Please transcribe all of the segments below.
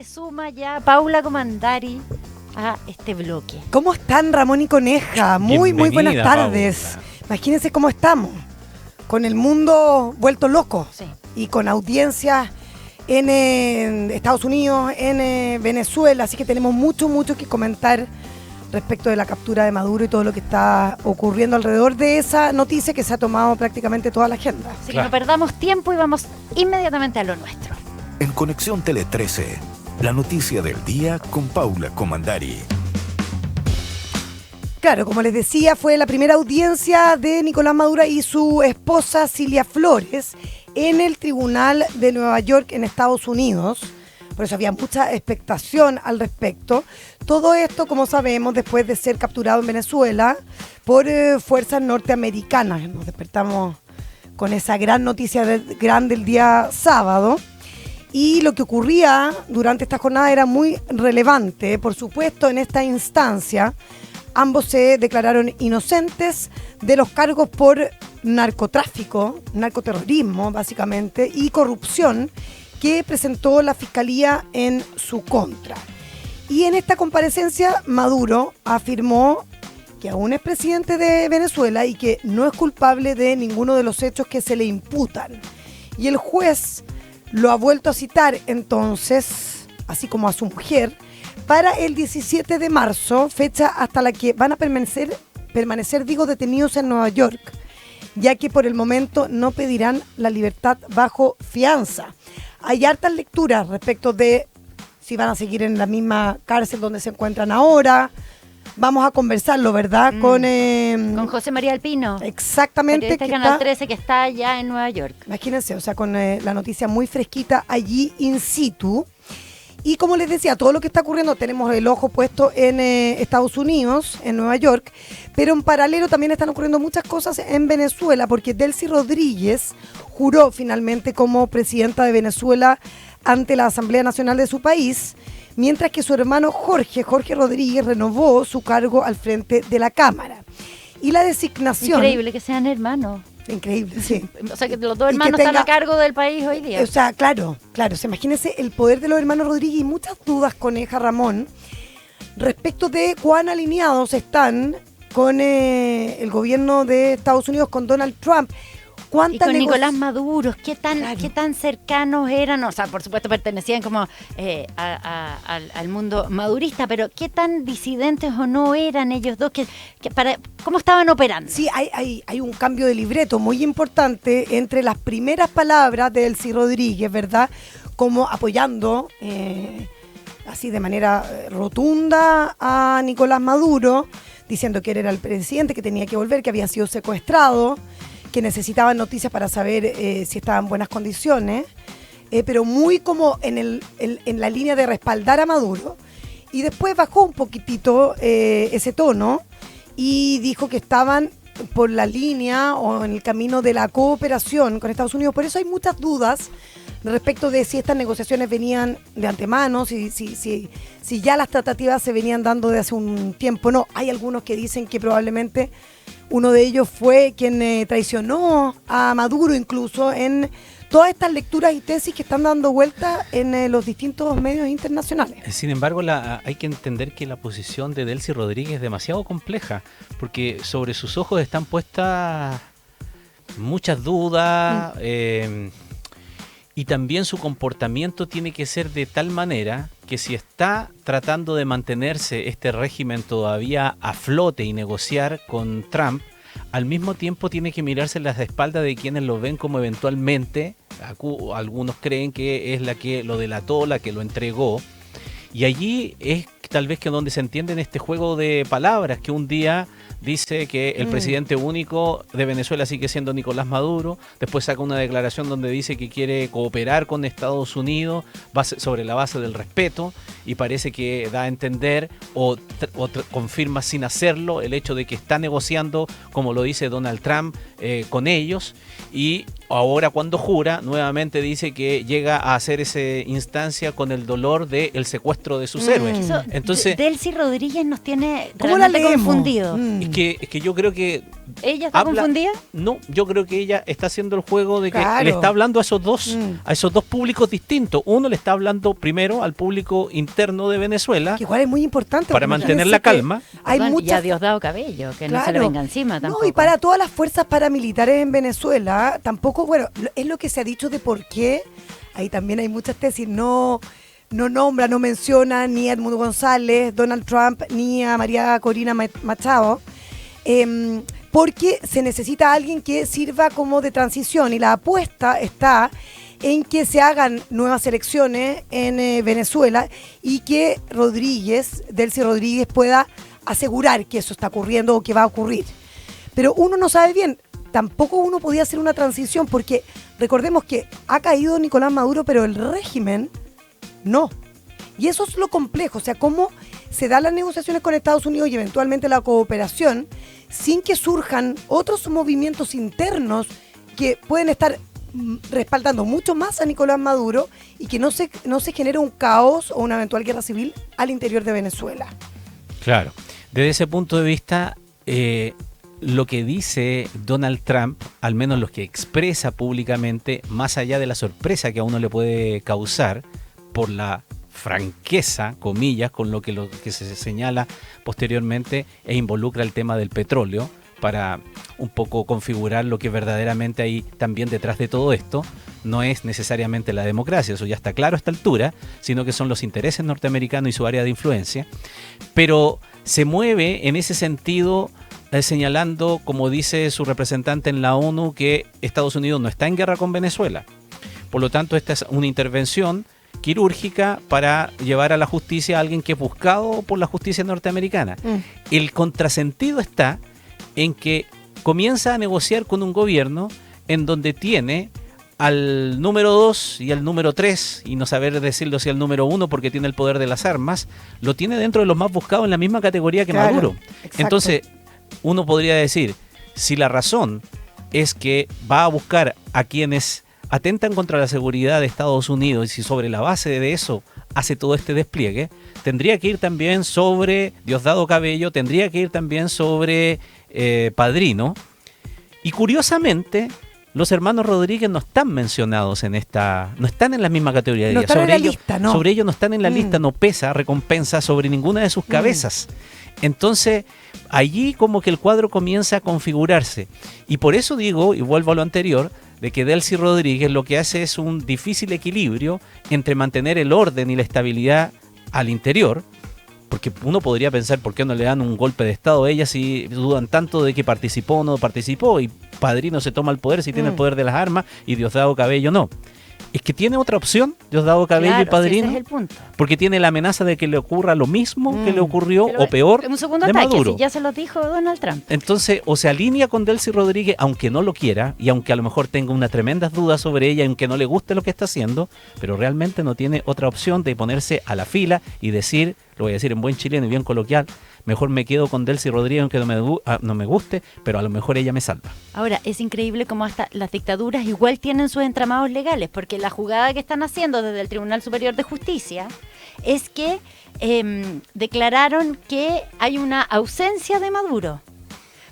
Se suma ya Paula Comandari a este bloque. ¿Cómo están, Ramón y Coneja? Muy buenas tardes. Paula. Imagínense cómo estamos, con el mundo vuelto loco, Sí. y con audiencias en Estados Unidos, en Venezuela, así que tenemos mucho que comentar respecto de la captura de Maduro y todo lo que está ocurriendo alrededor de esa noticia que se ha tomado prácticamente toda la agenda. Así que Claro. no perdamos tiempo y vamos inmediatamente a lo nuestro. En Conexión Tele 13, la noticia del día con Paula Comandari. Claro, como les decía, fue la primera audiencia de Nicolás Maduro y su esposa Cilia Flores en el Tribunal de Nueva York en Estados Unidos. Por eso había mucha expectación al respecto. Todo esto, como sabemos, después de ser capturado en Venezuela por fuerzas norteamericanas. Nos despertamos con esa gran noticia grande el día sábado. Y lo que ocurría durante esta jornada era muy relevante. Por supuesto, en esta instancia, ambos se declararon inocentes de los cargos por narcotráfico, narcoterrorismo, básicamente, y corrupción que presentó la Fiscalía en su contra. Y en esta comparecencia, Maduro afirmó que aún es presidente de Venezuela y que no es culpable de ninguno de los hechos que se le imputan. Y el juez lo ha vuelto a citar entonces, así como a su mujer, para el 17 de marzo, fecha hasta la que van a permanecer detenidos en Nueva York, ya que por el momento no pedirán la libertad bajo fianza. Hay hartas lecturas respecto de si van a seguir en la misma cárcel donde se encuentran ahora. Vamos a conversarlo, ¿verdad? Con José María Alpino, Exactamente. periodista de Canal 13 que está allá en Nueva York. Imagínense, o sea, con la noticia muy fresquita allí in situ. Y como les decía, todo lo que está ocurriendo, tenemos el ojo puesto en Estados Unidos, en Nueva York, pero en paralelo también están ocurriendo muchas cosas en Venezuela, porque Delcy Rodríguez juró finalmente como presidenta de Venezuela ante la Asamblea Nacional de su país, mientras que su hermano Jorge Rodríguez renovó su cargo al frente de la Cámara. Y la designación... Increíble que sean hermanos. Increíble, sí. O sea, que los dos Y que hermanos están tenga- a cargo del país hoy día. O sea, claro. O sea, imagínense el poder de los hermanos Rodríguez y muchas dudas, Coneja, Ramón, respecto de cuán alineados están con el gobierno de Estados Unidos, con Donald Trump. Y ¿Cuántas con Nicolás nego- Maduro, Claro. ¿qué tan cercanos eran? O sea, por supuesto pertenecían como al mundo madurista, pero ¿qué tan disidentes o no eran ellos dos? ¿Cómo estaban operando? Sí, hay un cambio de libreto muy importante entre las primeras palabras de Delcy Rodríguez, ¿verdad? Como apoyando así de manera rotunda a Nicolás Maduro, diciendo que él era el presidente, que tenía que volver, que había sido secuestrado, que necesitaban noticias para saber si estaba en buenas condiciones, pero muy como en la línea de respaldar a Maduro. Y después bajó un poquitito ese tono y dijo que estaban por la línea o en el camino de la cooperación con Estados Unidos. Por eso hay muchas dudas respecto de si estas negociaciones venían de antemano, si ya las tratativas se venían dando de hace un tiempo. No, hay algunos que dicen que probablemente uno de ellos fue quien traicionó a Maduro, incluso en todas estas lecturas y tesis que están dando vuelta en los distintos medios internacionales. Sin embargo, hay que entender que la posición de Delcy Rodríguez es demasiado compleja, porque sobre sus ojos están puestas muchas dudas, y también su comportamiento tiene que ser de tal manera que si está tratando de mantenerse este régimen todavía a flote y negociar con Trump, al mismo tiempo tiene que mirarse las espaldas de quienes lo ven como eventualmente, algunos creen que es la que lo delató, la que lo entregó, y allí es tal vez que donde se entiende en este juego de palabras, que un día dice que el presidente único de Venezuela sigue siendo Nicolás Maduro, después saca una declaración donde dice que quiere cooperar con Estados Unidos sobre la base del respeto, y parece que da a entender o confirma sin hacerlo el hecho de que está negociando, como lo dice Donald Trump, con ellos, y ahora cuando jura, nuevamente dice que llega a hacer esa instancia con el dolor del secuestro de sus héroes. Eso, Entonces, Delcy Rodríguez nos tiene ¿Cómo la realmente leemos? confundidos. es que yo creo que ¿Ella está confundida? No, yo creo que ella está haciendo el juego de que Claro. le está hablando a esos dos públicos distintos. Uno le está hablando primero al público interno de Venezuela Que igual es muy importante. para porque mantener imagínense la que calma. Hay Perdón, y a muchas. Diosdado Cabello, que no se le Claro. venga encima tampoco. No, y para todas las fuerzas paramilitares en Venezuela, tampoco, bueno, es lo que se ha dicho de por qué. Ahí también hay muchas tesis. No nombra, no menciona ni a Edmundo González, Donald Trump, ni a María Corina Machado. Porque se necesita alguien que sirva como de transición y la apuesta está en que se hagan nuevas elecciones en Venezuela y que Delcy Rodríguez pueda asegurar que eso está ocurriendo o que va a ocurrir. Pero uno no sabe bien, tampoco uno podía hacer una transición porque recordemos que ha caído Nicolás Maduro, pero el régimen no. Y eso es lo complejo, o sea, cómo se dan las negociaciones con Estados Unidos y eventualmente la cooperación sin que surjan otros movimientos internos que pueden estar respaldando mucho más a Nicolás Maduro y que no se genere un caos o una eventual guerra civil al interior de Venezuela. Claro. Desde ese punto de vista, lo que dice Donald Trump, al menos lo que expresa públicamente, más allá de la sorpresa que a uno le puede causar por la franqueza, comillas, con lo que se señala posteriormente e involucra el tema del petróleo para un poco configurar lo que verdaderamente hay también detrás de todo esto. No es necesariamente la democracia, eso ya está claro a esta altura, sino que son los intereses norteamericanos y su área de influencia, pero se mueve en ese sentido señalando, como dice su representante en la ONU, que Estados Unidos no está en guerra con Venezuela. Por lo tanto, esta es una intervención quirúrgica para llevar a la justicia a alguien que es buscado por la justicia norteamericana. El contrasentido está en que comienza a negociar con un gobierno en donde tiene al número 2 y al número 3, y no saber decirlo si al número 1 porque tiene el poder de las armas, lo tiene dentro de los más buscados en la misma categoría que Claro, Maduro. exacto. Entonces, uno podría decir, si la razón es que va a buscar a quienes atentan contra la seguridad de Estados Unidos y si sobre la base de eso hace todo este despliegue, tendría que ir también sobre Diosdado Cabello, tendría que ir también sobre Padrino. Y curiosamente, los hermanos Rodríguez no están mencionados en esta, no están en la misma categoría. No están en la lista, no. Sobre ellos no están en la lista, no pesa recompensa sobre ninguna de sus cabezas. Entonces, allí como que el cuadro comienza a configurarse. Y por eso digo, y vuelvo a lo anterior, de que Delcy Rodríguez lo que hace es un difícil equilibrio entre mantener el orden y la estabilidad al interior, porque uno podría pensar por qué no le dan un golpe de estado a ella si dudan tanto de que participó o no participó, y Padrino se toma el poder si tiene el poder de las armas y Diosdado Cabello no. Es que tiene otra opción, Diosdado Cabello y Padrino, ese es el punto. porque tiene la amenaza de que le ocurra lo mismo que le ocurrió, Pero o peor, un segundo de ataque, Maduro. si ya se lo dijo Donald Trump. Entonces, o se alinea con Delcy Rodríguez, aunque no lo quiera, y aunque a lo mejor tenga unas tremendas dudas sobre ella, aunque no le guste lo que está haciendo, pero realmente no tiene otra opción de ponerse a la fila y decir, lo voy a decir en buen chileno y bien coloquial, mejor me quedo con Delcy Rodríguez aunque no me guste, pero a lo mejor ella me salva. Ahora, es increíble cómo hasta las dictaduras igual tienen sus entramados legales, porque la jugada que están haciendo desde el Tribunal Superior de Justicia es que declararon que hay una ausencia de Maduro.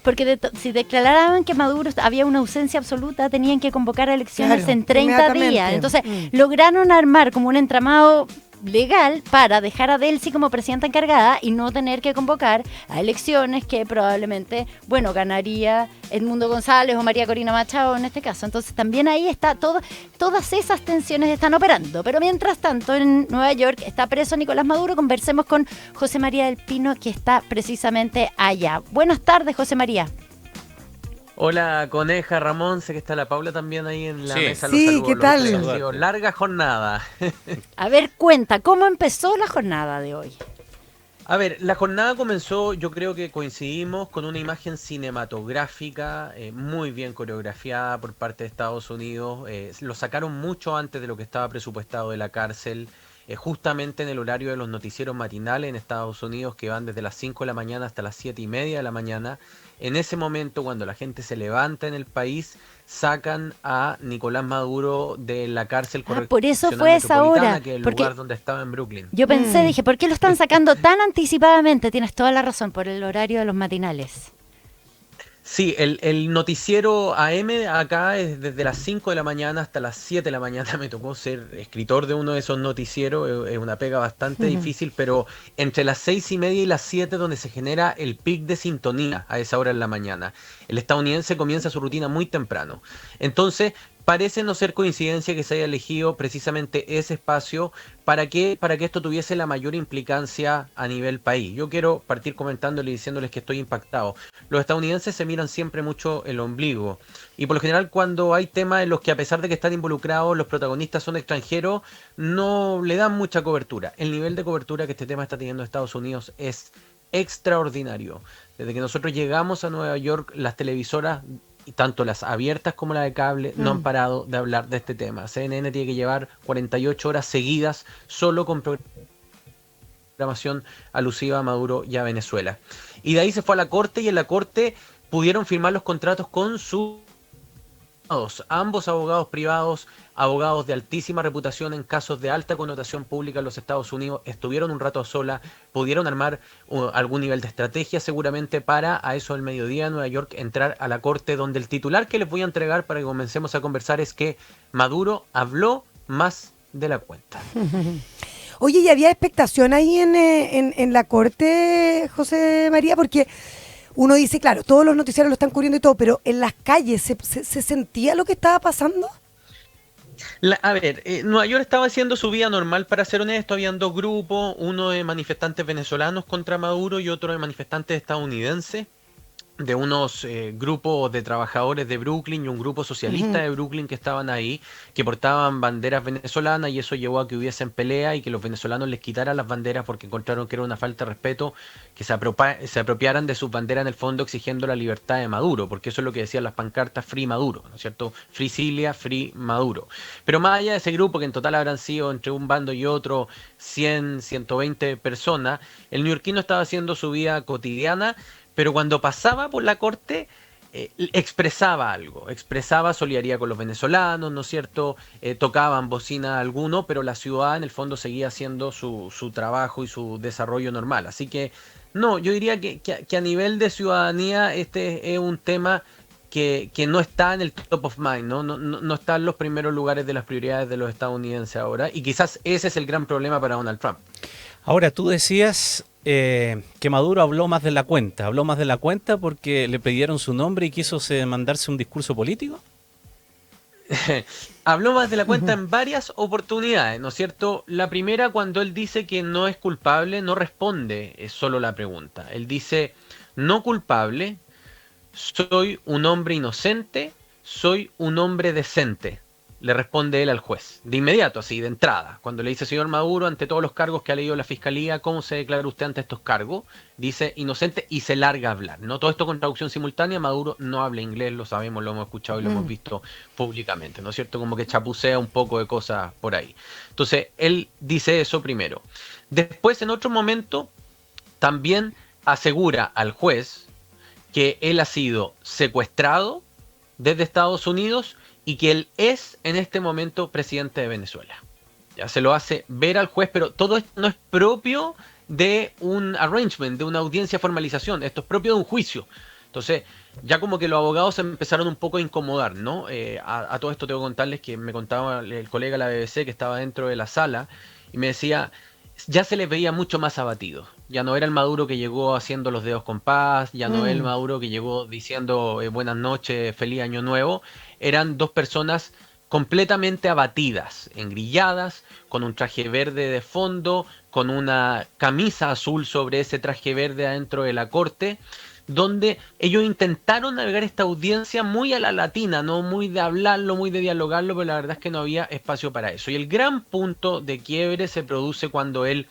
Porque si declaraban que Maduro había una ausencia absoluta, tenían que convocar a elecciones Claro, en 30 inmediatamente. días. Entonces, lograron armar como un entramado legal para dejar a Delcy como presidenta encargada y no tener que convocar a elecciones que probablemente, bueno, ganaría Edmundo González o María Corina Machado en este caso. Entonces también ahí está todas esas tensiones están operando. Pero mientras tanto en Nueva York está preso Nicolás Maduro. Conversemos con José María del Pino, que está precisamente allá. Buenas tardes, José María. Hola, Coneja, Ramón, sé que está la Paula también ahí en la Sí. mesa. Sí, los saludo, ¿qué los tal? tres. Ha sido larga jornada. A ver, cuenta, ¿cómo empezó la jornada de hoy? A ver, la jornada comenzó, yo creo que coincidimos con una imagen cinematográfica muy bien coreografiada por parte de Estados Unidos. Lo sacaron mucho antes de lo que estaba presupuestado de la cárcel, justamente en el horario de los noticieros matinales en Estados Unidos, que van desde las 5 de la mañana hasta las 7:30 de la mañana. En ese momento, cuando la gente se levanta en el país, sacan a Nicolás Maduro de la cárcel por eso correccional fue esa metropolitana, hora, que es el porque lugar donde estaba en Brooklyn. yo pensé, dije, ¿por qué lo están sacando tan anticipadamente? Tienes toda la razón, por el horario de los matinales. Sí, el noticiero AM acá es desde las 5 de la mañana hasta las 7 de la mañana. Me tocó ser escritor de uno de esos noticieros, es una pega bastante difícil, pero entre las 6:30 y las 7 donde se genera el pic de sintonía a esa hora en la mañana. El estadounidense comienza su rutina muy temprano. Entonces, parece no ser coincidencia que se haya elegido precisamente ese espacio para que esto tuviese la mayor implicancia a nivel país. Yo quiero partir comentándoles y diciéndoles que estoy impactado. Los estadounidenses se miran siempre mucho el ombligo y por lo general cuando hay temas en los que a pesar de que están involucrados los protagonistas son extranjeros, no le dan mucha cobertura. El nivel de cobertura que este tema está teniendo Estados Unidos es extraordinario. Desde que nosotros llegamos a Nueva York, las televisoras, y tanto las abiertas como las de cable, no han parado de hablar de este tema. CNN tiene que llevar 48 horas seguidas solo con programación alusiva a Maduro y a Venezuela. Y de ahí se fue a la corte y en la corte pudieron firmar los contratos con sus ambos abogados privados, abogados de altísima reputación en casos de alta connotación pública en los Estados Unidos, estuvieron un rato a sola, pudieron armar algún nivel de estrategia seguramente para a eso del mediodía en Nueva York entrar a la corte donde el titular que les voy a entregar para que comencemos a conversar es que Maduro habló más de la cuenta. Oye, ¿y había expectación ahí en la corte, José María? Porque uno dice, claro, todos los noticiarios lo están cubriendo y todo, pero en las calles, ¿se sentía lo que estaba pasando? Nueva York estaba haciendo su vida normal, para ser honesto, habían dos grupos, uno de manifestantes venezolanos contra Maduro y otro de manifestantes estadounidenses, de unos grupos de trabajadores de Brooklyn y un grupo socialista de Brooklyn que estaban ahí, que portaban banderas venezolanas y eso llevó a que hubiesen pelea y que los venezolanos les quitaran las banderas porque encontraron que era una falta de respeto que se apropiaran de sus banderas en el fondo exigiendo la libertad de Maduro, porque eso es lo que decían las pancartas Free Maduro, ¿no es cierto? Free Cilia, Free Maduro. Pero más allá de ese grupo, que en total habrán sido entre un bando y otro 100, 120 personas, el neoyorquino estaba haciendo su vida cotidiana, pero cuando pasaba por la corte expresaba algo, expresaba solidaridad con los venezolanos, ¿no es cierto? Tocaban bocina a alguno, pero la ciudad en el fondo seguía haciendo su trabajo y su desarrollo normal. Así que no, yo diría que a nivel de ciudadanía este es un tema que no está en el top of mind, ¿no? No está en los primeros lugares de las prioridades de los estadounidenses ahora, y quizás ese es el gran problema para Donald Trump. Ahora, tú decías que Maduro habló más de la cuenta porque le pidieron su nombre y quiso mandarse un discurso político. Habló más de la cuenta en varias oportunidades, ¿no es cierto? La primera, cuando él dice que no es culpable, no responde solo la pregunta. Él dice, no culpable, soy un hombre inocente, soy un hombre decente. Le responde él al juez, de inmediato, así, de entrada. Cuando le dice, señor Maduro, ante todos los cargos que ha leído la fiscalía, ¿cómo se declara usted ante estos cargos? Dice inocente y se larga a hablar. No, todo esto con traducción simultánea. Maduro no habla inglés, lo sabemos, lo hemos escuchado y lo hemos visto públicamente, ¿no es cierto? Como que chapucea un poco de cosas por ahí. Entonces, él dice eso primero. Después, en otro momento, también asegura al juez que él ha sido secuestrado desde Estados Unidos y que él es en este momento presidente de Venezuela. Ya se lo hace ver al juez, pero todo esto no es propio de un arrangement, de una audiencia formalización, esto es propio de un juicio. Entonces, ya como que los abogados se empezaron un poco a incomodar, ¿no? A todo esto tengo que contarles que me contaba el colega de la BBC que estaba dentro de la sala y me decía, ya se les veía mucho más abatidos. Ya no era el Maduro que llegó haciendo los dedos con paz, ya no era el Maduro que llegó diciendo buenas noches, feliz año nuevo. Eran dos personas completamente abatidas, engrilladas, con un traje verde de fondo, con una camisa azul sobre ese traje verde adentro de la corte, donde ellos intentaron navegar esta audiencia muy a la latina, no muy de hablarlo, muy de dialogarlo, pero la verdad es que no había espacio para eso. Y el gran punto de quiebre se produce cuando él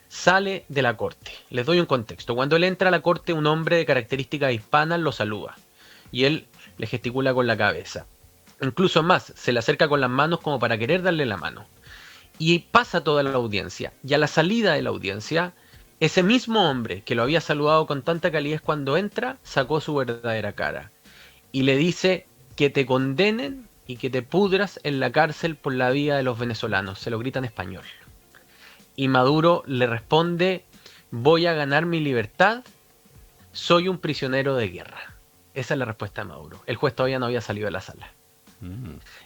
sale de la corte. Les doy un contexto. Cuando él entra a la corte, un hombre de características hispanas lo saluda y él le gesticula con la cabeza. Incluso más, se le acerca con las manos como para querer darle la mano. Y pasa toda la audiencia. Y a la salida de la audiencia, ese mismo hombre que lo había saludado con tanta calidez cuando entra, sacó su verdadera cara. Y le dice que te condenen y que te pudras en la cárcel por la vida de los venezolanos. Se lo grita en español. Y Maduro le responde, voy a ganar mi libertad, soy un prisionero de guerra. Esa es la respuesta de Maduro. El juez todavía no había salido de la sala.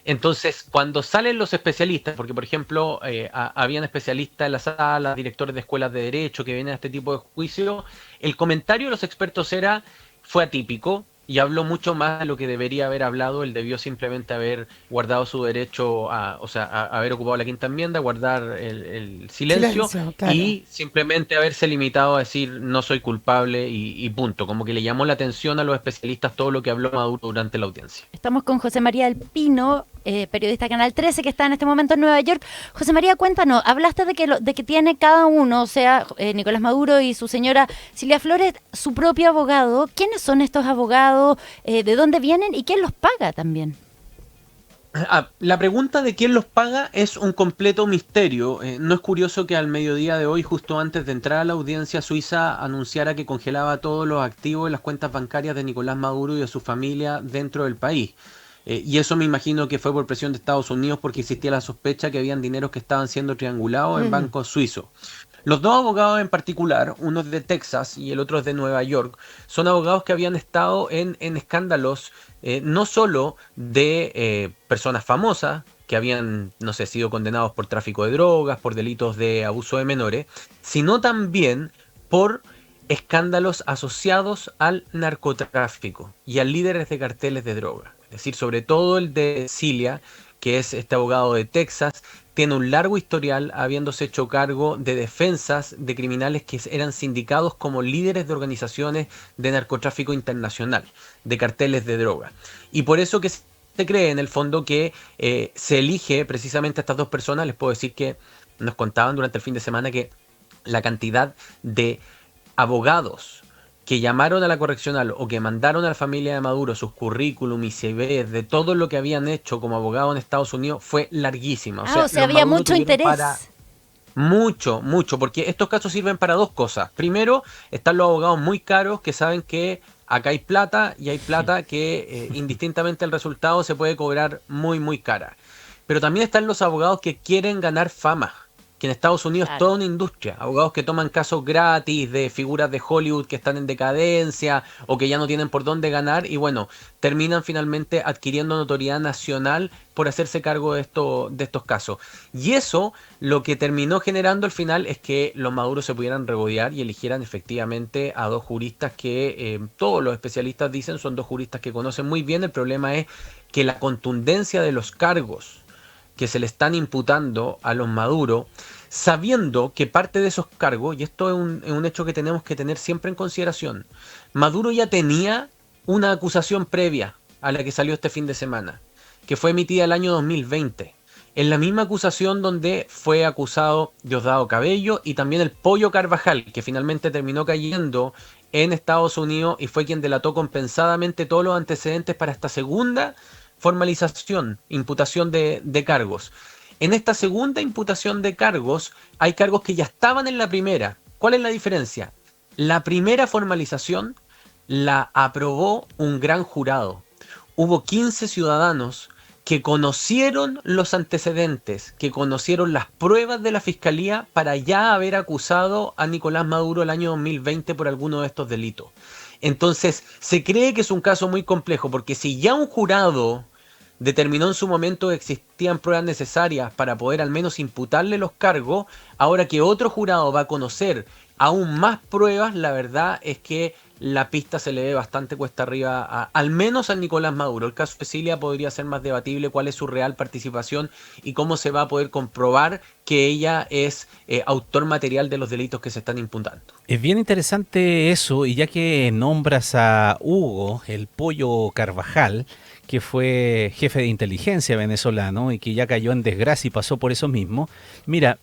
Entonces, cuando salen los especialistas, porque por ejemplo, habían especialistas en la sala, directores de escuelas de derecho que vienen a este tipo de juicio, el comentario de los expertos fue atípico y habló mucho más de lo que debería haber hablado. Él debió simplemente haber guardado su derecho a haber ocupado la quinta enmienda, guardar el silencio claro. y simplemente haberse limitado a decir no soy culpable y punto. Como que le llamó la atención a los especialistas todo lo que habló Maduro durante la audiencia. Estamos con José María del Pino, periodista de Canal 13, que está en este momento en Nueva York. José María, cuéntanos, hablaste de que tiene cada uno, o sea, Nicolás Maduro y su señora Cilia Flores, su propio abogado. ¿Quiénes son estos abogados? ¿De dónde vienen? ¿Y quién los paga también? La pregunta de quién los paga es un completo misterio. ¿No es curioso que al mediodía de hoy, justo antes de entrar a la audiencia, Suiza anunciara que congelaba todos los activos en las cuentas bancarias de Nicolás Maduro y de su familia dentro del país? Y eso me imagino que fue por presión de Estados Unidos, porque existía la sospecha que habían dineros que estaban siendo triangulados en bancos suizos. Los dos abogados en particular, uno es de Texas y el otro es de Nueva York, son abogados que habían estado en escándalos no solo de personas famosas que habían, no sé, sido condenados por tráfico de drogas, por delitos de abuso de menores, sino también por escándalos asociados al narcotráfico y a líderes de carteles de droga. Es decir, sobre todo el de Cilia, que es este abogado de Texas, tiene un largo historial habiéndose hecho cargo de defensas de criminales que eran sindicados como líderes de organizaciones de narcotráfico internacional, de carteles de droga. Y por eso que se cree en el fondo que se elige precisamente a estas dos personas. Les puedo decir que nos contaban durante el fin de semana que la cantidad de abogados que llamaron a la correccional o que mandaron a la familia de Maduro sus currículum y CVs de todo lo que habían hecho como abogado en Estados Unidos fue larguísima. O sea había mucho interés. Mucho, porque estos casos sirven para dos cosas. Primero, están los abogados muy caros que saben que acá hay plata y hay plata que indistintamente del resultado se puede cobrar muy, muy cara. Pero también están los abogados que quieren ganar fama, que en Estados Unidos es toda una industria. Abogados que toman casos gratis de figuras de Hollywood que están en decadencia o que ya no tienen por dónde ganar y bueno, terminan finalmente adquiriendo notoriedad nacional por hacerse cargo de estos casos. Y eso lo que terminó generando al final es que los Maduros se pudieran regodear y eligieran efectivamente a dos juristas que todos los especialistas dicen son dos juristas que conocen muy bien. El problema es que la contundencia de los cargos que se le están imputando a los Maduro, sabiendo que parte de esos cargos, y esto es un hecho que tenemos que tener siempre en consideración, Maduro ya tenía una acusación previa a la que salió este fin de semana, que fue emitida el año 2020, en la misma acusación donde fue acusado Diosdado Cabello y también el Pollo Carvajal, que finalmente terminó cayendo en Estados Unidos y fue quien delató compensadamente todos los antecedentes para esta segunda formalización, imputación de cargos. En esta segunda imputación de cargos hay cargos que ya estaban en la primera. ¿Cuál es la diferencia? La primera formalización la aprobó un gran jurado. Hubo 15 ciudadanos que conocieron los antecedentes, que conocieron las pruebas de la fiscalía para ya haber acusado a Nicolás Maduro el año 2020 por alguno de estos delitos. Entonces, se cree que es un caso muy complejo, porque si ya un jurado determinó en su momento que existían pruebas necesarias para poder al menos imputarle los cargos, ahora que otro jurado va a conocer aún más pruebas, la verdad es que la pista se le ve bastante cuesta arriba, al menos a Nicolás Maduro. El caso de Cilia podría ser más debatible cuál es su real participación y cómo se va a poder comprobar que ella es autor material de los delitos que se están imputando. Es bien interesante eso, y ya que nombras a Hugo, el Pollo Carvajal, que fue jefe de inteligencia venezolano y que ya cayó en desgracia y pasó por eso mismo, mira,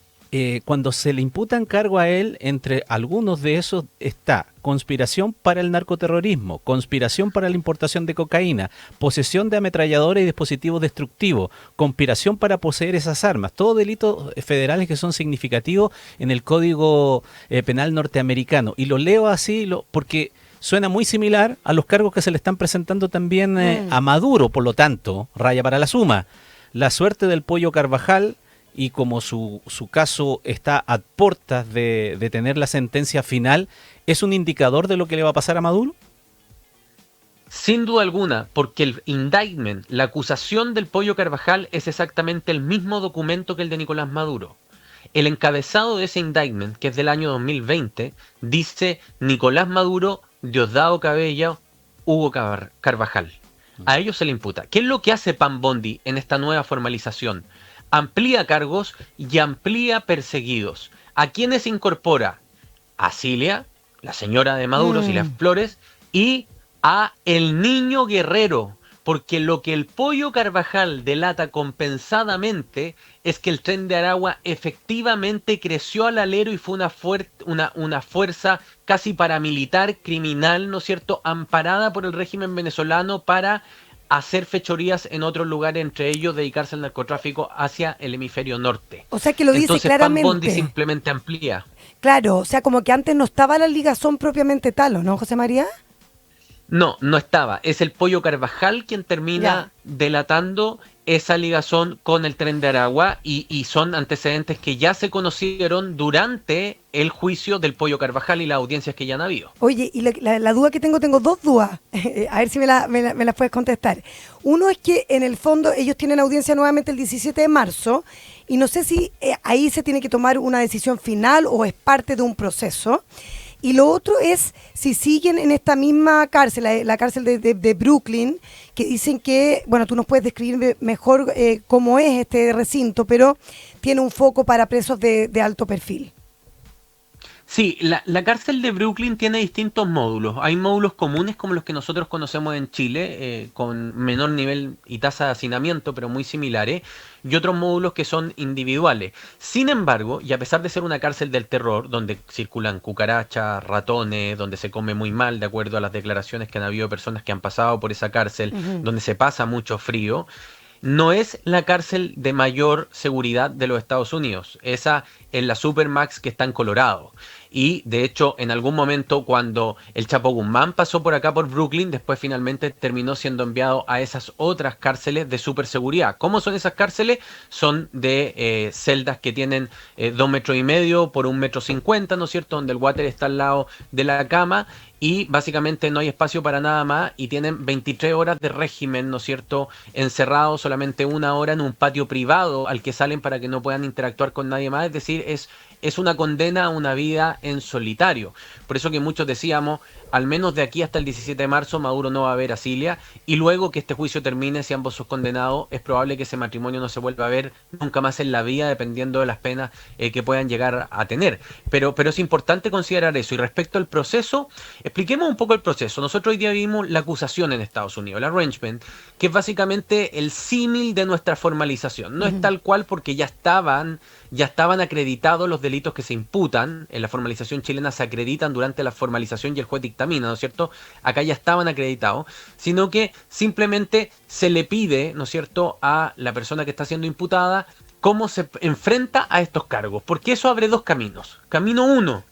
cuando se le imputan cargo a él, entre algunos de esos está conspiración para el narcoterrorismo, conspiración para la importación de cocaína, posesión de ametralladores y dispositivos destructivos, conspiración para poseer esas armas, todos delitos federales que son significativos en el Código Penal norteamericano. Y lo leo así porque suena muy similar a los cargos que se le están presentando también a Maduro, por lo tanto, raya para la suma. La suerte del Pollo Carvajal, y como su caso está a puertas de tener la sentencia final, ¿es un indicador de lo que le va a pasar a Maduro? Sin duda alguna, porque el indictment, la acusación del Pollo Carvajal es exactamente el mismo documento que el de Nicolás Maduro. El encabezado de ese indictment, que es del año 2020, dice Nicolás Maduro, Diosdado Cabello, Hugo Carvajal. A ellos se le imputa. ¿Qué es lo que hace Pam Bondi en esta nueva formalización? Amplía cargos y amplía perseguidos. ¿A quiénes incorpora? A Cilia, la señora de Maduro, Cilia Flores, y a el niño Guerrero, porque lo que el Pollo Carvajal delata compensadamente es que el Tren de Aragua efectivamente creció al alero y fue una fuerza casi paramilitar, criminal, ¿no es cierto?, amparada por el régimen venezolano para hacer fechorías en otros lugares, entre ellos dedicarse al narcotráfico hacia el hemisferio norte. O sea que lo dice Entonces, claramente. Pam Bondi simplemente amplía. Claro, o sea, como que antes no estaba la ligazón propiamente tal, ¿o no, José María? No, no estaba. Es el Pollo Carvajal quien termina Ya. delatando esa ligazón con el Tren de Aragua y son antecedentes que ya se conocieron durante el juicio del Pollo Carvajal y las audiencias que ya han habido. Oye, y la duda que tengo dos dudas. A ver si me las puedes contestar. Uno es que en el fondo ellos tienen audiencia nuevamente el 17 de marzo y no sé si ahí se tiene que tomar una decisión final o es parte de un proceso. Y lo otro es si siguen en esta misma cárcel, la cárcel de Brooklyn, que dicen que, bueno, tú nos puedes describir mejor cómo es este recinto, pero tiene un foco para presos de alto perfil. Sí, la cárcel de Brooklyn tiene distintos módulos. Hay módulos comunes como los que nosotros conocemos en Chile, con menor nivel y tasa de hacinamiento, pero muy similares, y otros módulos que son individuales. Sin embargo, y a pesar de ser una cárcel del terror, donde circulan cucarachas, ratones, donde se come muy mal, de acuerdo a las declaraciones que han habido de personas que han pasado por esa cárcel, donde se pasa mucho frío, no es la cárcel de mayor seguridad de los Estados Unidos. Esa es la Supermax que está en Colorado. Y de hecho, en algún momento, cuando el Chapo Guzmán pasó por acá por Brooklyn, después finalmente terminó siendo enviado a esas otras cárceles de superseguridad. ¿Cómo son esas cárceles? Son de celdas que tienen 2,5 metros por 1,50 metros, ¿no es cierto? Donde el water está al lado de la cama y básicamente no hay espacio para nada más y tienen 23 horas de régimen, ¿no es cierto?, encerrados, solamente 1 hora en un patio privado al que salen para que no puedan interactuar con nadie más. Es decir, es una condena a una vida en solitario. Por eso que muchos decíamos, al menos de aquí hasta el 17 de marzo, Maduro no va a ver a Cilia, y luego que este juicio termine, si ambos son condenados, es probable que ese matrimonio no se vuelva a ver nunca más en la vida, dependiendo de las penas que puedan llegar a tener. Pero es importante considerar eso. Y respecto al proceso, expliquemos un poco el proceso. Nosotros hoy día vimos la acusación en Estados Unidos, el arraignment, que es básicamente el símil de nuestra formalización. No es tal cual porque ya estaban acreditados los delitos que se imputan. En la formalización chilena se acreditan durante la formalización y el juez dictamina, ¿no es cierto? Acá ya estaban acreditados, sino que simplemente se le pide, ¿no es cierto?, a la persona que está siendo imputada cómo se enfrenta a estos cargos, porque eso abre dos caminos. Camino uno,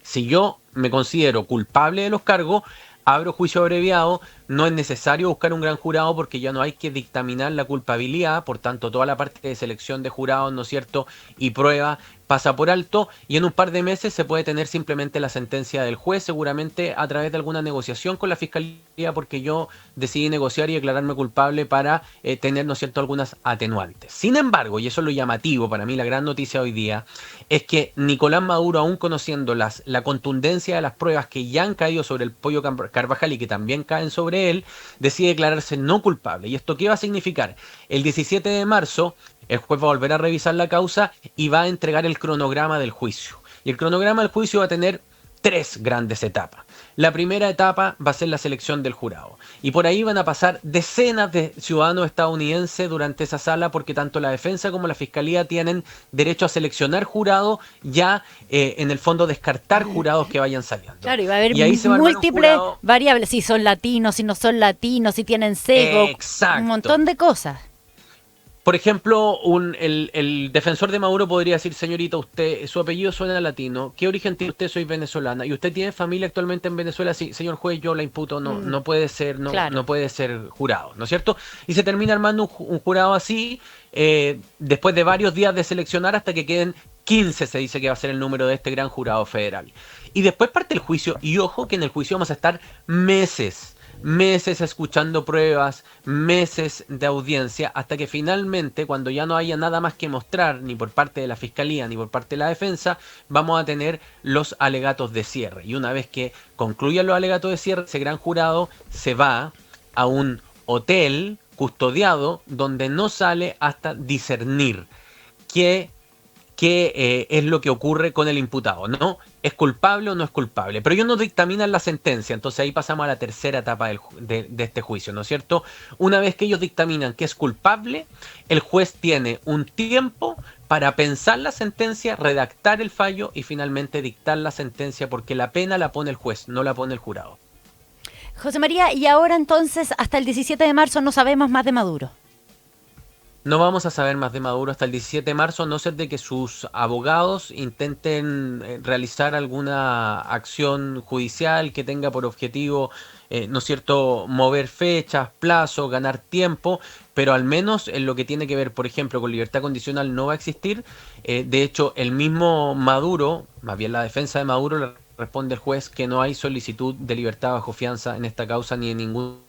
si yo me considero culpable de los cargos, abro juicio abreviado, no es necesario buscar un gran jurado porque ya no hay que dictaminar la culpabilidad, por tanto toda la parte de selección de jurados, ¿no es cierto?, y prueba pasa por alto y en un par de meses se puede tener simplemente la sentencia del juez, seguramente a través de alguna negociación con la fiscalía, porque yo decidí negociar y declararme culpable para tener, ¿no es cierto?, algunas atenuantes. Sin embargo, y eso es lo llamativo, para mí la gran noticia hoy día, es que Nicolás Maduro, aún conociendo la contundencia de las pruebas que ya han caído sobre el Pollo Carvajal y que también caen sobre él, decide declararse no culpable. ¿Y esto qué va a significar? El 17 de marzo el juez va a volver a revisar la causa y va a entregar el cronograma del juicio. Y el cronograma del juicio va a tener 3 grandes etapas. La primera etapa va a ser la selección del jurado. Y por ahí van a pasar decenas de ciudadanos estadounidenses durante esa sala, porque tanto la defensa como la fiscalía tienen derecho a seleccionar jurados, ya en el fondo descartar jurados que vayan saliendo. Claro, y va a haber ahí se va a armar un múltiples jurado. variables, si son latinos, si no son latinos, si tienen sesgo, Exacto. un montón de cosas. Por ejemplo, el defensor de Maduro podría decir: señorita, usted, su apellido suena latino, ¿qué origen tiene usted? Soy venezolana. ¿Y usted tiene familia actualmente en Venezuela? Sí, señor juez, yo la imputo, no puede ser, Claro. no puede ser jurado, ¿no es cierto? Y se termina armando un jurado así, después de varios días de seleccionar, hasta que queden 15, se dice que va a ser el número de este gran jurado federal. Y después parte el juicio, y ojo que en el juicio vamos a estar meses. meses escuchando pruebas, meses de audiencia, hasta que finalmente, cuando ya no haya nada más que mostrar, ni por parte de la Fiscalía, ni por parte de la defensa, vamos a tener los alegatos de cierre. Y una vez que concluyan los alegatos de cierre, ese gran jurado se va a un hotel custodiado donde no sale hasta discernir qué es lo que ocurre con el imputado, ¿no? ¿Es culpable o no es culpable? Pero ellos no dictaminan la sentencia, entonces ahí pasamos a la tercera etapa de este juicio, ¿no es cierto? Una vez que ellos dictaminan que es culpable, el juez tiene un tiempo para pensar la sentencia, redactar el fallo y finalmente dictar la sentencia, porque la pena la pone el juez, no la pone el jurado. José María, y ahora entonces, hasta el 17 de marzo no sabemos más de Maduro. No vamos a saber más de Maduro hasta el 17 de marzo, a no ser de que sus abogados intenten realizar alguna acción judicial que tenga por objetivo, ¿no es cierto?, mover fechas, plazos, ganar tiempo, pero al menos en lo que tiene que ver, por ejemplo, con libertad condicional no va a existir. De hecho, el mismo Maduro, más bien la defensa de Maduro, le responde al juez que no hay solicitud de libertad bajo fianza en esta causa ni en ningún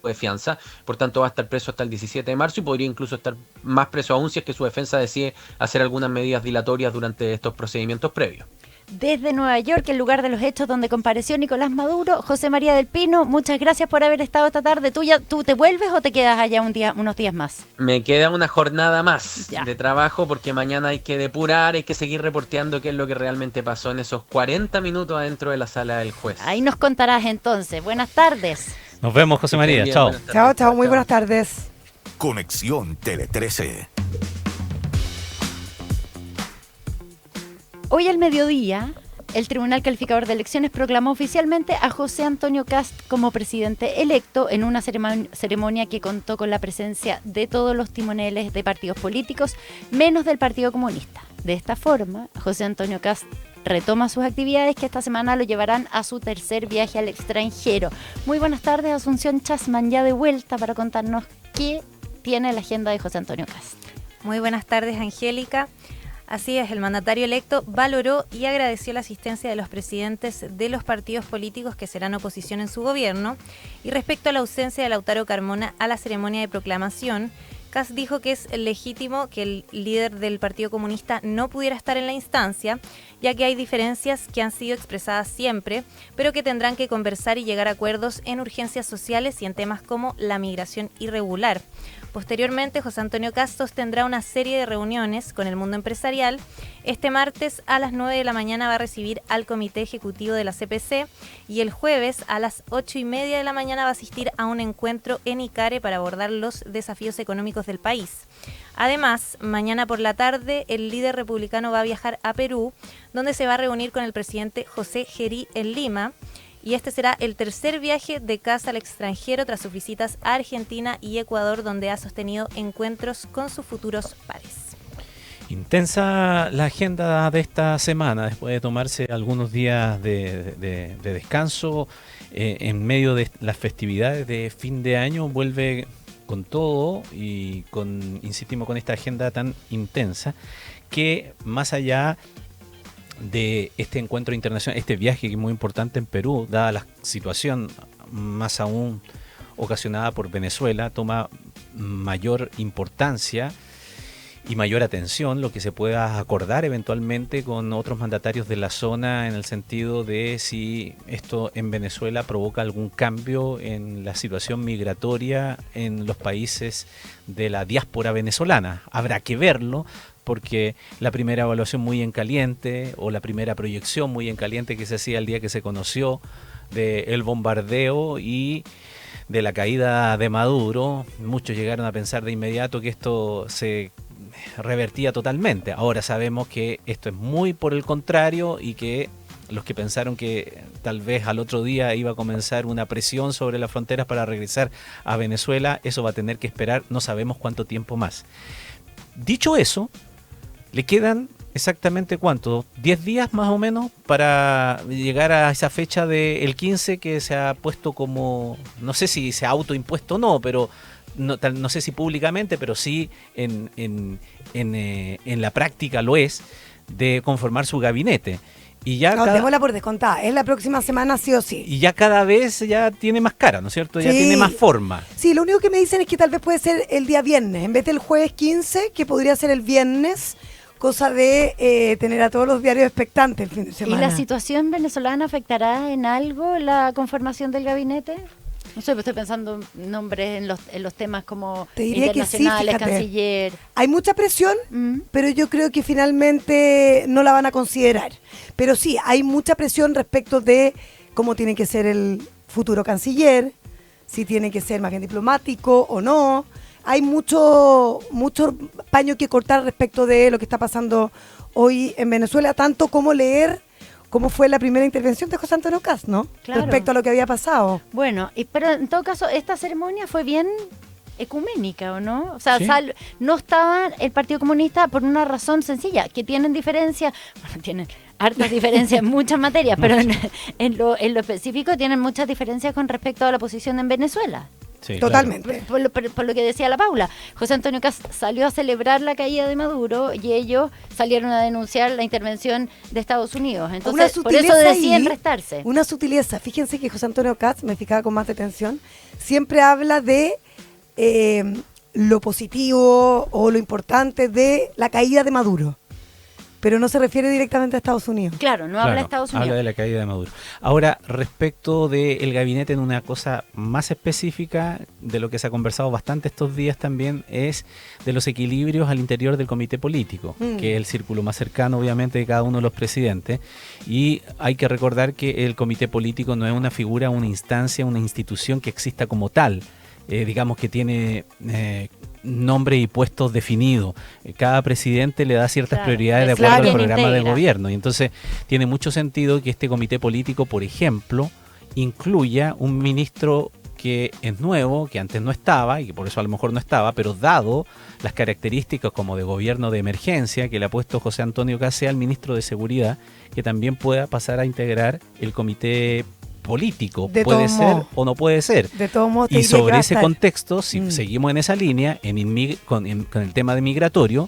de fianza, por tanto va a estar preso hasta el 17 de marzo y podría incluso estar más preso aún si es que su defensa decide hacer algunas medidas dilatorias durante estos procedimientos previos. Desde Nueva York, el lugar de los hechos donde compareció Nicolás Maduro, José María del Pino, muchas gracias por haber estado esta tarde. ¿Tú te vuelves o te quedas allá unos días más? Me queda una jornada más Ya. de trabajo porque mañana hay que depurar, hay que seguir reporteando qué es lo que realmente pasó en esos 40 minutos adentro de la sala del juez. Ahí nos contarás entonces. Buenas tardes. Nos vemos, José María. Bien, Chao. buenas tardes. Chao, chao, muy buenas tardes. Conexión Tele 13. Hoy al mediodía, el Tribunal Calificador de Elecciones proclamó oficialmente a José Antonio Kast como presidente electo en una ceremonia que contó con la presencia de todos los timoneles de partidos políticos, menos del Partido Comunista. De esta forma, José Antonio Kast retoma sus actividades que esta semana lo llevarán a su tercer viaje al extranjero. Muy buenas tardes, Asunción Chasman, ya de vuelta para contarnos qué tiene la agenda de José Antonio Kast. Muy buenas tardes, Angélica. Así es, el mandatario electo valoró y agradeció la asistencia de los presidentes de los partidos políticos que serán oposición en su gobierno. Y respecto a la ausencia de Lautaro Carmona a la ceremonia de proclamación, Kast dijo que es legítimo que el líder del Partido Comunista no pudiera estar en la instancia, ya que hay diferencias que han sido expresadas siempre, pero que tendrán que conversar y llegar a acuerdos en urgencias sociales y en temas como la migración irregular. Posteriormente, José Antonio Kast tendrá una serie de reuniones con el mundo empresarial. Este martes a las 9 de la mañana va a recibir al Comité Ejecutivo de la CPC y el jueves a las 8:30 de la mañana va a asistir a un encuentro en Icare para abordar los desafíos económicos del país. Además, mañana por la tarde el líder republicano va a viajar a Perú, donde se va a reunir con el presidente José Gerí en Lima. Y este será el tercer viaje de Kast al extranjero tras sus visitas a Argentina y Ecuador, donde ha sostenido encuentros con sus futuros pares. Intensa la agenda de esta semana, después de tomarse algunos días de descanso en medio de las festividades de fin de año, vuelve con todo y insistimos con esta agenda tan intensa que más allá de este encuentro internacional, este viaje que es muy importante en Perú, dada la situación más aún ocasionada por Venezuela, toma mayor importancia y mayor atención lo que se pueda acordar eventualmente con otros mandatarios de la zona en el sentido de si esto en Venezuela provoca algún cambio en la situación migratoria en los países de la diáspora venezolana. Habrá que verlo, porque la primera evaluación muy en caliente o la primera proyección muy en caliente que se hacía el día que se conoció del bombardeo y de la caída de Maduro, muchos llegaron a pensar de inmediato que esto se revertía totalmente. Ahora sabemos que esto es muy por el contrario y que los que pensaron que tal vez al otro día iba a comenzar una presión sobre las fronteras para regresar a Venezuela, eso va a tener que esperar no sabemos cuánto tiempo más. Dicho eso, le quedan exactamente ¿cuánto? 10 días más o menos para llegar a esa fecha del 15 que se ha puesto como, no sé si se ha autoimpuesto o no, pero no sé si públicamente, pero sí en la práctica lo es, de conformar su gabinete. Y ya No, démosla por descontada. Es la próxima semana sí o sí. y ya cada vez ya tiene más cara, ¿no es cierto? Ya Sí. tiene más forma. Sí, lo único que me dicen es que tal vez puede ser el día viernes, en vez del jueves 15, que podría ser el viernes, cosa de tener a todos los diarios expectantes el fin de ¿Y semana. la situación venezolana afectará en algo la conformación del gabinete? No sé, pues estoy pensando en nombres en los temas como Te diría que sí, internacionales, fíjate. canciller. Hay mucha presión, Mm. pero yo creo que finalmente no la van a considerar. Pero sí, hay mucha presión respecto de cómo tiene que ser el futuro canciller, si tiene que ser más bien diplomático o no. Hay mucho paño que cortar respecto de lo que está pasando hoy en Venezuela, tanto como leer cómo fue la primera intervención de José Antonio Kast, ¿no? Claro. Respecto a lo que había pasado. Bueno, pero en todo caso, esta ceremonia fue bien ecuménica, ¿o no? O sea, Sí. no estaba el Partido Comunista por una razón sencilla, que tienen diferencias, bueno, tienen hartas diferencias en muchas materias, pero en lo específico tienen muchas diferencias con respecto a la posición en Venezuela. Sí, Totalmente. Por lo que decía la Paula, José Antonio Kast salió a celebrar la caída de Maduro y ellos salieron a denunciar la intervención de Estados Unidos. Entonces, por eso deciden restarse. Una sutileza. Fíjense que José Antonio Kast, me fijaba con más detención, siempre habla de lo positivo o lo importante de la caída de Maduro, pero no se refiere directamente a Estados Unidos. Claro, no habla de Estados Unidos. Habla de la caída de Maduro. Ahora, respecto del gabinete, en una cosa más específica, de lo que se ha conversado bastante estos días también, es de los equilibrios al interior del comité político, que es el círculo más cercano, obviamente, de cada uno de los presidentes. Y hay que recordar que el comité político no es una figura, una instancia, una institución que exista como tal. Digamos que tiene nombres y puestos definidos. Cada presidente le da ciertas Claro, prioridades de es acuerdo al quien programa de integra. gobierno. Y entonces tiene mucho sentido que este comité político, por ejemplo, incluya un ministro que es nuevo, que antes no estaba y que por eso a lo mejor no estaba, pero dado las características como de gobierno de emergencia que le ha puesto José Antonio Kast, sea el ministro de Seguridad, que también pueda pasar a integrar el comité político. De Puede todos ser modos. o no puede ser. De todos modos, te Y diría que sobre va a ese estar. contexto, si seguimos en esa línea, con el tema de migratorio,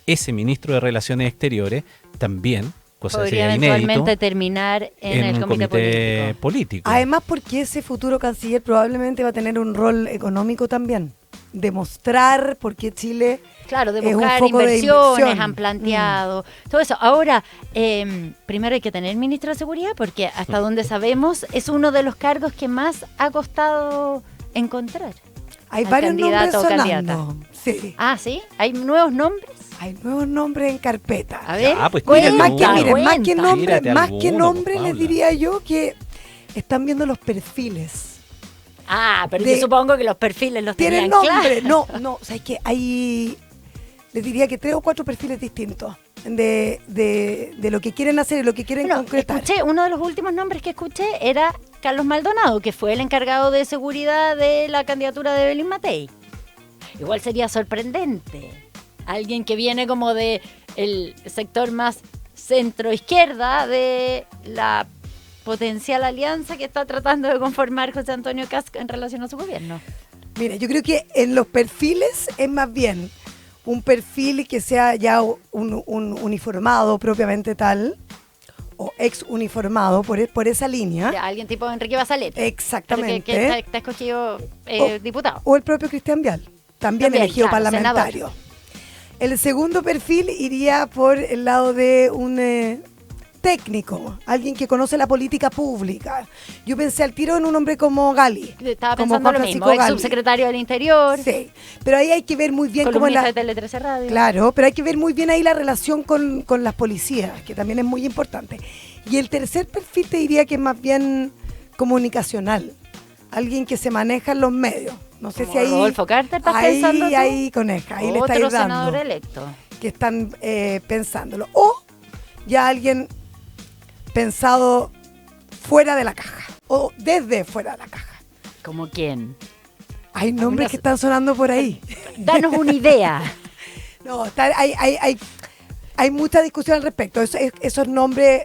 ese ministro de Relaciones Exteriores también, cosa que Podría sería inédito, eventualmente terminar en el un comité político. Además, porque ese futuro canciller probablemente va a tener un rol económico también. Demostrar por qué Chile Claro, de es un buscar foco de inversiones, inversión. han planteado, todo eso. Ahora, primero hay que tener ministro de Seguridad porque hasta donde sabemos es uno de los cargos que más ha costado encontrar. Hay al varios nombres candidato o sonando. Sí. Ah, ¿sí? ¿Hay nuevos nombres? Hay nuevos nombres en carpeta. A ver, Ya, pues, Miren, más que, Cuenta, miren, más que cuenta. nombre, Tírate más que alguno, nombre pues, les Paula. diría yo que están viendo los perfiles. Ah, pero De- yo supongo que los perfiles los Tienen tenían nombre. claros. No, o sea, es que hay, les diría que 3 o 4 perfiles distintos de lo que quieren hacer y lo que quieren Bueno, concretar. escuché, uno de los últimos nombres que escuché era Carlos Maldonado, que fue el encargado de seguridad de la candidatura de Belín Matei. Igual sería sorprendente. Alguien que viene como de el sector más centro-izquierda de la potencial alianza que está tratando de conformar José Antonio Kast en relación a su gobierno. Mira, yo creo que en los perfiles es más bien un perfil que sea ya un uniformado propiamente tal, o ex uniformado por esa línea. Ya, alguien tipo Enrique Basalet. pero Exactamente. que está escogido diputado. O el propio Cristian Vial, también elegido claro, parlamentario. El segundo perfil iría por el lado de un técnico, alguien que conoce la política pública. Yo pensé al tiro en un hombre como Gali. Estaba como pensando Juan lo Francisco mismo, ex Gali. subsecretario del Interior, Sí, pero ahí hay que ver muy bien cómo es columnista la... de Tele 13 Radio. Claro, pero hay que ver muy bien ahí la relación con las policías, que también es muy importante. Y el tercer perfil te diría que es más bien comunicacional, alguien que se maneja en los medios. No sé Como si ahí... Rodolfo Carter, ¿estás ahí, pensando tú? ahí coneja, ahí le Otro estáis senador dando electo. que están pensándolo. O ya alguien pensado fuera de la caja, o desde fuera de la caja. ¿Como quién? Hay nombres Unas- que están sonando por ahí. Danos una idea. No, hay mucha discusión al respecto. Esos nombres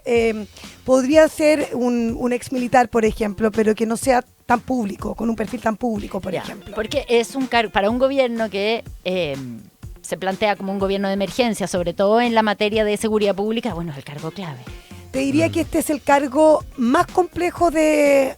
podría ser un ex militar, por ejemplo, pero que no sea tan público, con un perfil tan público, por Ya, ejemplo. porque es un cargo para un gobierno que se plantea como un gobierno de emergencia, sobre todo en la materia de seguridad pública, bueno, es el cargo clave. Te diría que este es el cargo más complejo de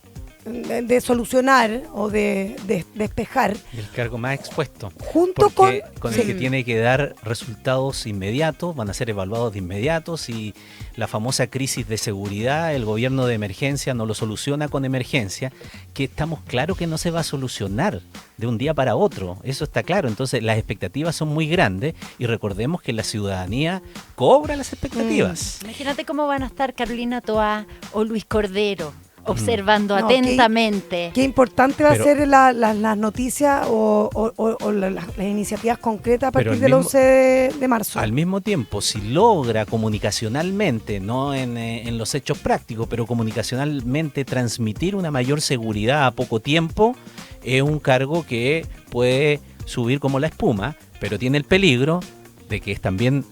solucionar o de despejar. Y el cargo más expuesto. Junto con con el que tiene que dar resultados inmediatos, van a ser evaluados de inmediato. Si la famosa crisis de seguridad, el gobierno de emergencia no lo soluciona con emergencia, que estamos claros que no se va a solucionar de un día para otro, eso está claro. Entonces las expectativas son muy grandes y recordemos que la ciudadanía cobra las expectativas. Imagínate cómo van a estar Carolina Toá o Luis Cordero observando No, atentamente. Qué importante va Pero- a ser las noticias o las iniciativas concretas a Pero partir al del mismo- 11 de marzo. Al mismo tiempo, si logra comunicacionalmente, no en los hechos prácticos, pero comunicacionalmente transmitir una mayor seguridad a poco tiempo, es un cargo que puede subir como la espuma, pero tiene el peligro de que es también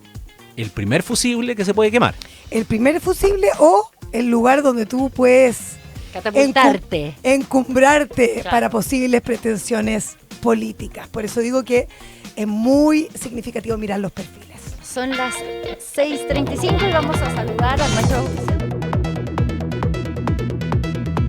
el primer fusible que se puede quemar. El primer fusible o el lugar donde tú puedes Catapultarte. encumbrarte Claro. para posibles pretensiones políticas. Por eso digo que es muy significativo mirar los perfiles. Son las 6:35 y vamos a saludar a nuestros